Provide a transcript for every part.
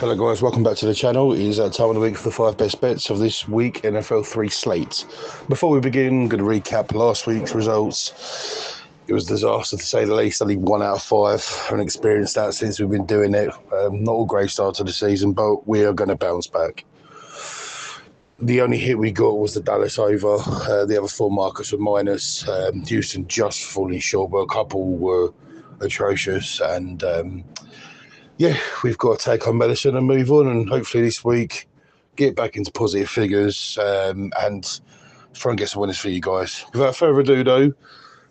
Hello guys, welcome back to the channel. It is time of the week for the 5 best bets of this week NFL 3 slate. Before we begin, I'm going to recap last week's results. It was a disaster to say the least. Only 1 out of 5. Haven't experienced that since we've been doing it. Not a great start to the season, but we are going to bounce back. The only hit we got was the Dallas over. The other 4 markets were minus. Houston just falling short, but a couple were atrocious. And yeah, we've got to take our medicine and move on, and hopefully this week get back into positive figures and try and get some winners for you guys. Without further ado, though, I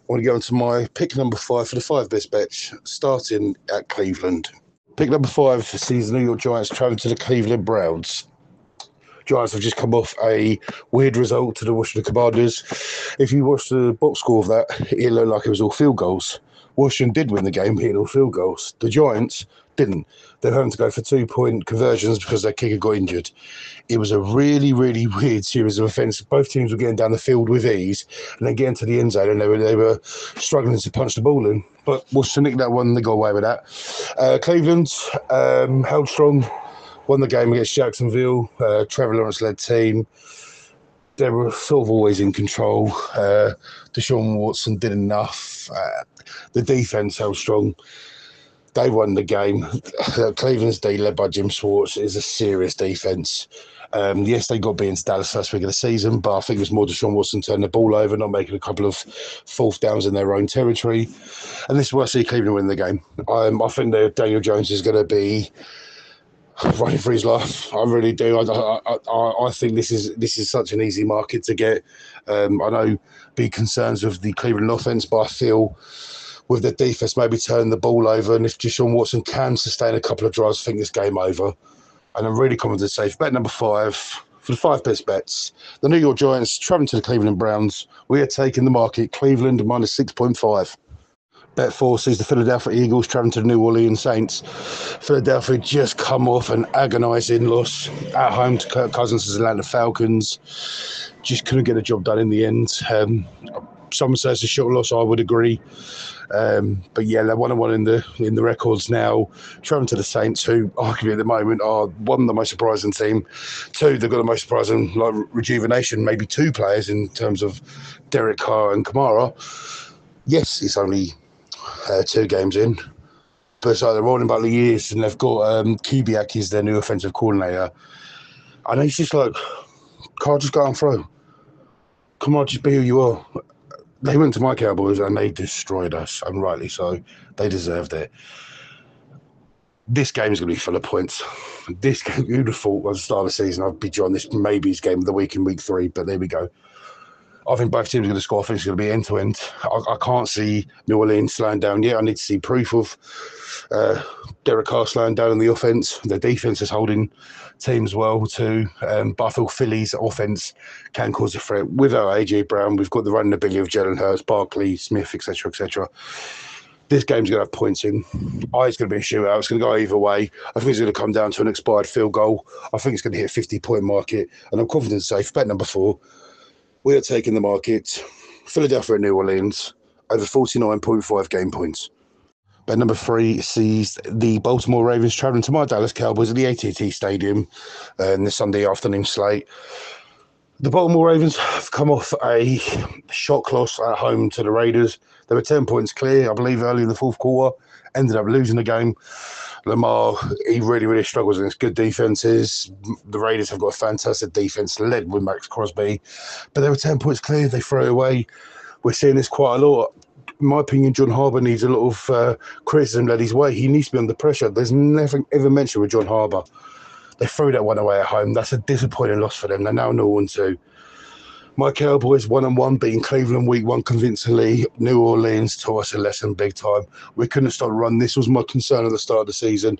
want to go into my pick number 5 for the 5 best bets, starting at Cleveland. Pick number 5 sees the New York Giants travel to the Cleveland Browns. Giants have just come off a weird result to the Washington Commanders. If you watch the box score of that, it looked like it was all field goals. Washington did win the game, hitting all field goals. The Giants didn't. They're having to go for 2-point conversions because their kicker got injured. It was a really, really weird series of offense. Both teams were getting down the field with ease and then getting to the end zone, and they were struggling to punch the ball in. But Washington nicked that one and they got away with that. Cleveland held strong, won the game against Jacksonville. Trevor Lawrence-led team. They were sort of always in control. Deshaun Watson did enough. The defense held strong. They won the game. Cleveland's D, led by Jim Schwartz, is a serious defense. Yes, they got beat into Dallas first week of the season, but I think it was more Deshaun Watson turning the ball over, not making a couple of fourth downs in their own territory. And this is where I see Cleveland win the game. I think that Daniel Jones is going to be running for his life. I really do. I think this is such an easy market to get. I know big concerns with the Cleveland offense, but I feel with the defense maybe turning the ball over, and if Deshaun Watson can sustain a couple of drives, I think this game over. And I'm really confident to say for bet number 5 for the 5 best bets, the New York Giants traveling to the Cleveland Browns. We are taking the market Cleveland minus 6.5. Bet 4 sees the Philadelphia Eagles traveling to the New Orleans Saints. Philadelphia just come off an agonising loss at home to Kirk Cousins' Atlanta Falcons. Just couldn't get the job done in the end. Someone says it's a short loss. I would agree. But yeah, they're 1-1 in the records now. Traveling to the Saints, who arguably at the moment are one, the most surprising team. 2, they've got the most surprising rejuvenation, maybe 2 players in terms of Derek Carr and Kamara. Yes, it's only 2 games in, but it's like they're rolling back the years, and they've got Kubiak is their new offensive coordinator, and he's just like, Carr, just go and throw. Come on, just be who you are. They went to my Cowboys and they destroyed us, and rightly so. They deserved it. This game is going to be full of points. This game, who'd have thought at the start of the season I'd be joining this maybe his game of the week in week 3, but there we go. I think both teams are going to score. I think it's going to be end-to-end. I can't see New Orleans slowing down yet. I need to see proof of Derek Carr slowing down in the offense. Their defense is holding teams well too. But I feel Philly's offense can cause a threat. Without A.J. Brown, we've got the running ability of Jalen Hurts, Barkley, Smith, etc., etc. This game's going to have points in. It's going to be a shootout. It's going to go either way. I think it's going to come down to an expired field goal. I think it's going to hit a 50-point market. And I'm confident to say, for bet number 4, we are taking the market, Philadelphia and New Orleans, over 49.5 game points. Bet number 3 sees the Baltimore Ravens traveling to my Dallas Cowboys at the AT&T Stadium in the Sunday afternoon slate. The Baltimore Ravens have come off a shock loss at home to the Raiders. They were 10 points clear, I believe, early in the fourth quarter. Ended up losing the game. Lamar, he really, really struggles against good defenses. The Raiders have got a fantastic defense led with Max Crosby, but they were 10 points clear. They throw it away. We're seeing this quite a lot. In my opinion, John Harbaugh needs a lot of criticism led his way. He needs to be under pressure. There's nothing ever mentioned with John Harbaugh. They threw that one away at home. That's a disappointing loss for them. They're now 0-2. My Cowboys 1-1, beating Cleveland week 1 convincingly. New Orleans taught us a lesson big time. We couldn't stop run. This was my concern at the start of the season.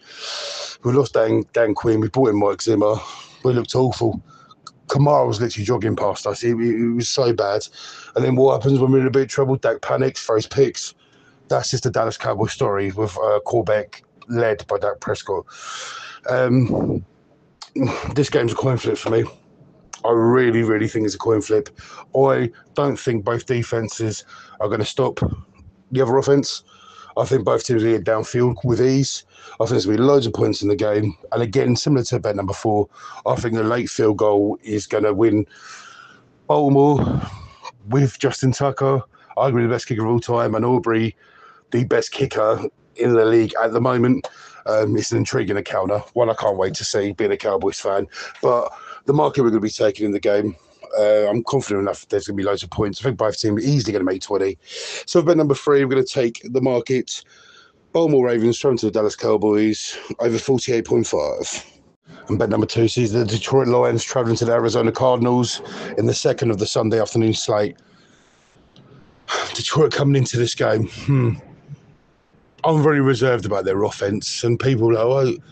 We lost Dan Quinn. We brought in Mike Zimmer. We looked awful. Kamara was literally jogging past us. It was so bad. And then what happens when we're in a bit of trouble? Dak panics, throws picks. That's just the Dallas Cowboys story with quarterback led by Dak Prescott. This game's a coin flip for me. I really, really think it's a coin flip. I don't think both defenses are going to stop the other offense. I think both teams will get downfield with ease. I think there's going to be loads of points in the game. And again, similar to bet number 4, I think the late field goal is going to win Baltimore with Justin Tucker, arguably the best kicker of all time, and Aubrey, the best kicker in the league at the moment. It's an intriguing encounter, one I can't wait to see, being a Cowboys fan. But the market we're going to be taking in the game, I'm confident enough there's going to be loads of points. I think both teams are easily going to make 20. So for bet number 3, we're going to take the market. Baltimore Ravens traveling to the Dallas Cowboys over 48.5. And bet number 2 sees the Detroit Lions traveling to the Arizona Cardinals in the second of the Sunday afternoon slate. Detroit coming into this game, I'm very reserved about their offense, and people are like, oh,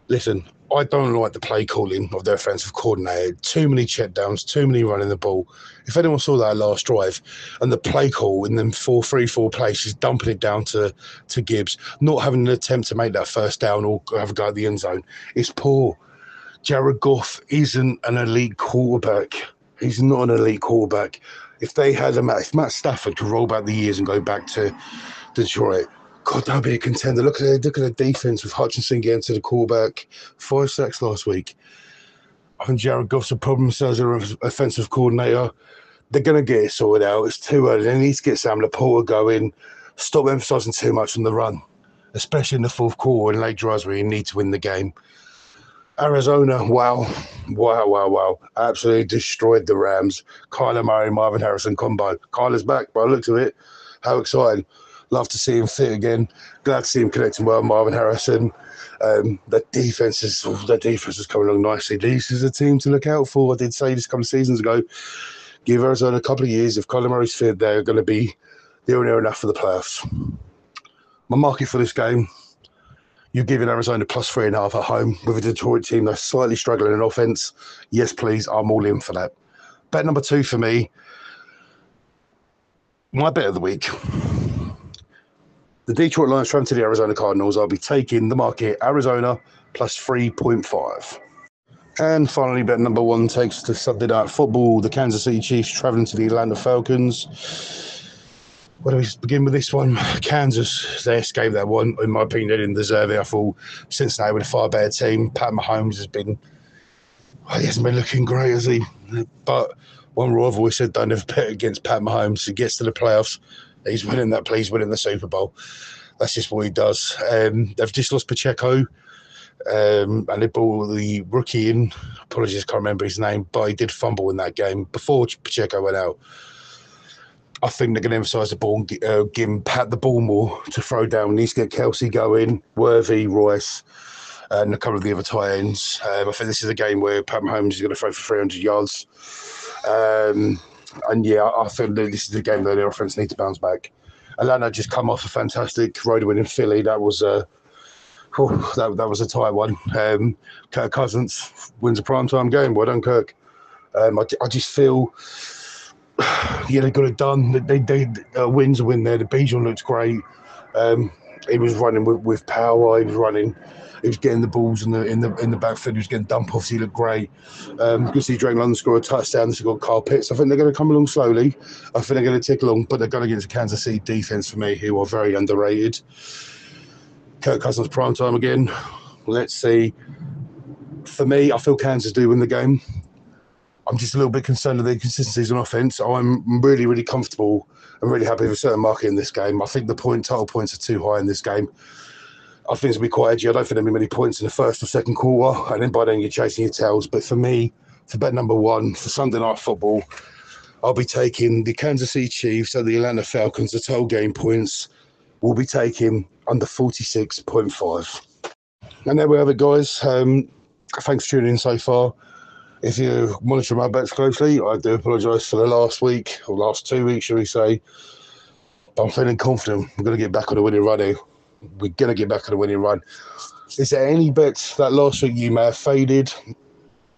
listen, I don't like the play calling of their offensive coordinator. Too many check downs, too many running the ball. If anyone saw that last drive, and the play call in them 4-3-4 plays, she's dumping it down to Gibbs, not having an attempt to make that first down or have a go at the end zone, it's poor. Jared Goff isn't an elite quarterback. He's not an elite quarterback. If they had if Matt Stafford could roll back the years and go back to Detroit, God, that'd be a contender. Look at the defense with Hutchinson getting to the quarterback. 5 sacks last week. I think Jared Goff's a problem as an offensive coordinator. They're going to get it sorted out. It's too early. They need to get Sam Laporta going. Stop emphasizing too much on the run, especially in the fourth quarter and late drives where you need to win the game. Arizona, wow. Absolutely destroyed the Rams. Kyler Murray, Marvin Harrison combo. Kyler's back by the looks of it. How exciting. Love to see him fit again. Glad to see him connecting well with Marvin Harrison. The defense is coming along nicely. This is a team to look out for. I did say this a couple of seasons ago. Give Arizona a couple of years. If Kyler Murray's fit, they're going to be near enough for the playoffs. My market for this game, you're giving Arizona +3.5 at home with a Detroit team that's slightly struggling in offense. Yes, please. I'm all in for that. Bet number 2 for me, my bet of the week. The Detroit Lions traveling to the Arizona Cardinals. I'll be taking the market Arizona +3.5. And finally, bet number 1 takes to Sunday Night Football. The Kansas City Chiefs traveling to the Atlanta Falcons. Where do we begin with this one? Kansas, they escaped that one. In my opinion, they didn't deserve it. I thought Cincinnati were a far better team. Pat Mahomes he hasn't been looking great, has he? But one rule I've always said, don't ever bet against Pat Mahomes. He gets to the playoffs, he's winning that play, he's winning the Super Bowl. That's just what he does. They've just lost Pacheco, and they brought the rookie in. Apologies, can't remember his name, but he did fumble in that game before Pacheco went out. I think they're going to emphasise the ball, give Pat the ball more to throw down. Needs to get Kelsey going, Worthy, Royce, and a couple of the other tight ends. I think this is a game where Pat Mahomes is going to throw for 300 yards. And yeah, I think that this is a game that their offense needs to bounce back. Atlanta just come off a fantastic road win in Philly. That was that was a tight one. Kirk Cousins wins a primetime game. Well done, Kirk. I just feel, yeah, they got it done. They wins a win there. The Bijan looks great. He was running with power. He was getting the balls in the backfield. He was getting dump offs. He looked great. Good to see Drake London score a touchdown. They've got Kyle Pitts. I think they're going to come along slowly. I think they're going to tick along, but they're going against the Kansas City defense for me, who are very underrated. Kirk Cousins prime time again. Let's see. For me, I feel Kansas do win the game. I'm just a little bit concerned with the consistencies on offense. I'm really, really comfortable and really happy with a certain market in this game. I think the total points are too high in this game. I think it's going to be quite edgy. I don't think there'll be many points in the first or second quarter, and then by then you're chasing your tails. But for me, for bet number 1, for Sunday Night Football, I'll be taking the Kansas City Chiefs and the Atlanta Falcons. The total game points will be taking under 46.5. And there we have it, guys. Thanks for tuning in so far. If you monitor my bets closely, I do apologise for the last week, or last 2 weeks, shall we say. But I'm feeling confident we're going to get back on the winning run here. We're going to get back on the winning run. Is there any bets that last week you may have faded,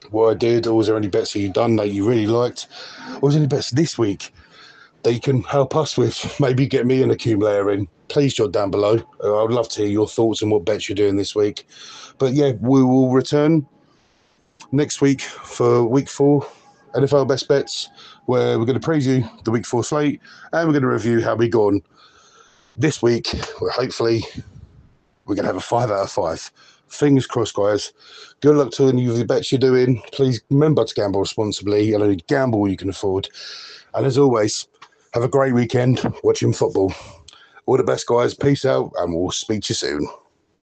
what I did, or was there any bets that you've done that you really liked? Or was there any bets this week that you can help us with? Maybe get me an accumulator in. Please jot down below. I would love to hear your thoughts on what bets you're doing this week. But yeah, we will return next week for week 4 NFL best bets, where we're going to preview the week 4 slate and we're going to review how we gone. This week, hopefully, we're going to have a 5 out of 5. Fingers crossed, guys. Good luck to any of the bets you're doing. Please remember to gamble responsibly and only gamble you can afford. And as always, have a great weekend watching football. All the best, guys. Peace out, and we'll speak to you soon.